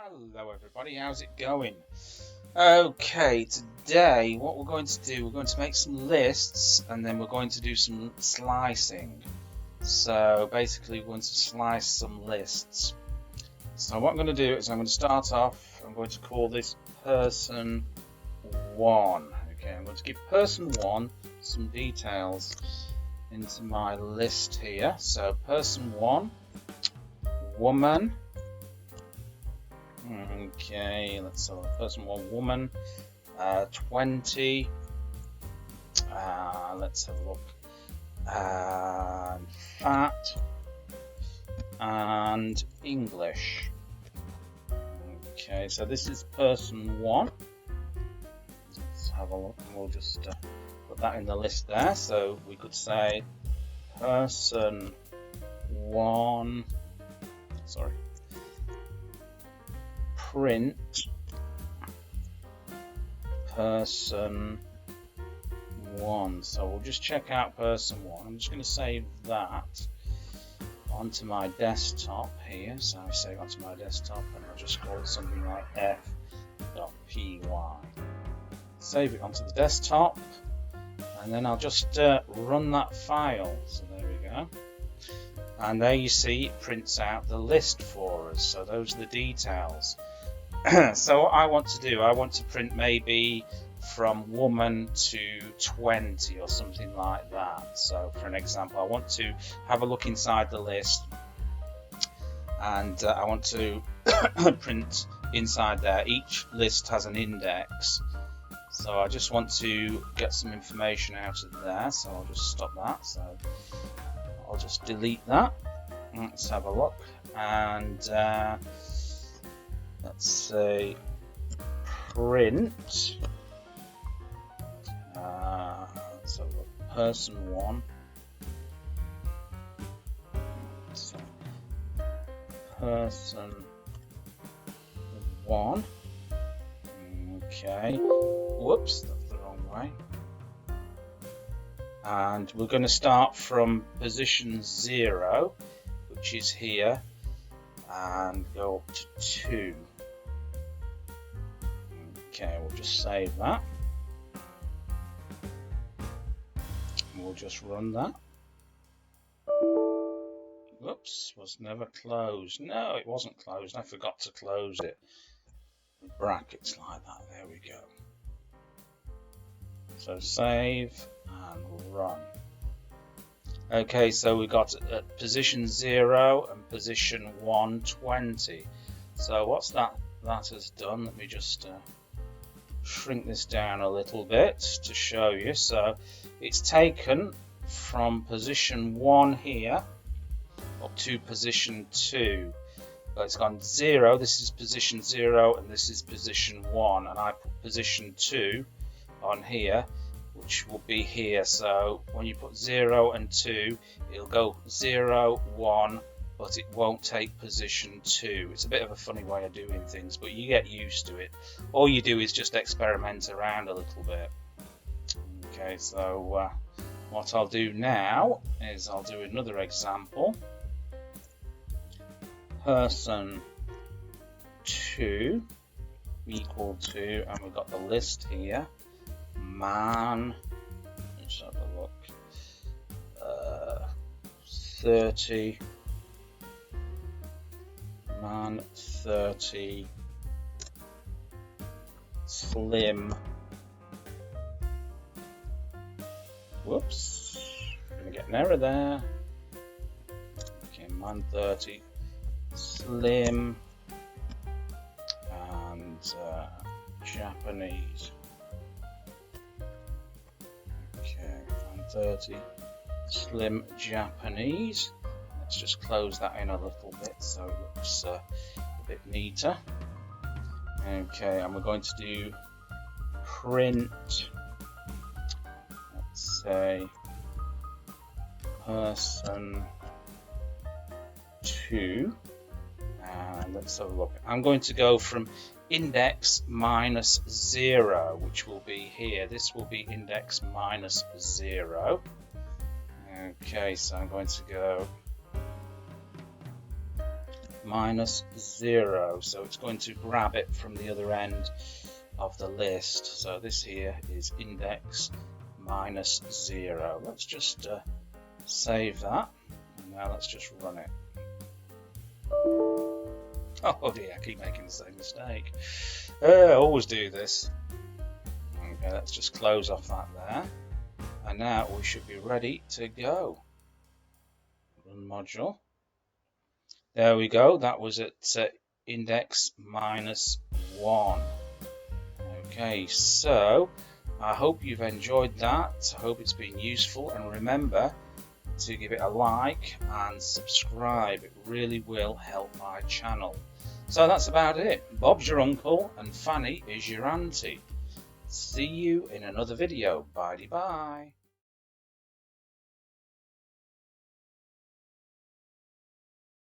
Hello everybody, how's it going? Okay, today what we're going to do, we're going to make some lists and then we're going to do some slicing. So basically we're going to slice some lists. So what I'm going to do is I'm going to start off, I'm going to call this person 1. Okay, I'm going to give person 1 some details into my list here. So person 1, woman. Okay, let's have a person 1, woman, 20, let's have a look, fat, and English. Okay, so this is person 1. Let's have a look, and we'll just put that in the list there. So we could say person 1, sorry, print person 1. So we'll just check out person 1. I'm just going to save that onto my desktop here. So I save onto my desktop and I'll just call it something like f.py. Save it onto the desktop and then I'll just run that file. So there we go. And there you see it prints out the list for us. So those are the details. So what I want to do, I want to print maybe from woman to 20 or something like that. So for an example, I want to have a look inside the list and I want to print inside there. Each list has an index. So I just want to get some information out of there. So I'll just stop that. So I'll just delete that. Let's have a look. And let's say print. So person 1. So person 1. Okay. Whoops, that's the wrong way. And we're going to start from position 0, which is here, and go up to 2. Okay, we'll just save that. We'll just run that. Whoops, was never closed. No, it wasn't closed. I forgot to close it. With brackets like that. There we go. So save and run. Okay, so we got at position 0 and position 120. So what's that has done? Let me just shrink this down a little bit to show you. So it's taken from position 1 here up to position 2. But it's gone 0, this is position 0 and this is position 1, and I put position 2 on here, which will be here. So when you put 0 and 2, it'll go 0, 1, but it won't take position 2. It's a bit of a funny way of doing things, but you get used to it. All you do is just experiment around a little bit. Okay, so what I'll do now is I'll do another example. Person 2 equal to, and we've got the list here. Man, let's have a look. 30. Man 30. Slim. Whoops. Gonna get an error there. Okay, man 30. Slim. And Japanese. Okay, 130, slim Japanese. Let's just close that in a little bit so it looks a bit neater. Okay, and we're going to do print, let's say person 2, and let's have a look. I'm going to go from index minus 0, which will be here. This will be index minus 0. Okay, so I'm going to go minus 0. So it's going to grab it from the other end of the list. So this here is index minus 0. Let's just save that. And now let's just run it. Oh dear, I keep making the same mistake. I always do this. Okay, let's just close off that there. And now we should be ready to go. Run module. There we go. That was at index minus 1. Okay, so I hope you've enjoyed that. I hope it's been useful. And remember to give it a like and subscribe. It really will help my channel. So that's about it. Bob's your uncle and Fanny is your auntie. See you in another video. Bye-bye.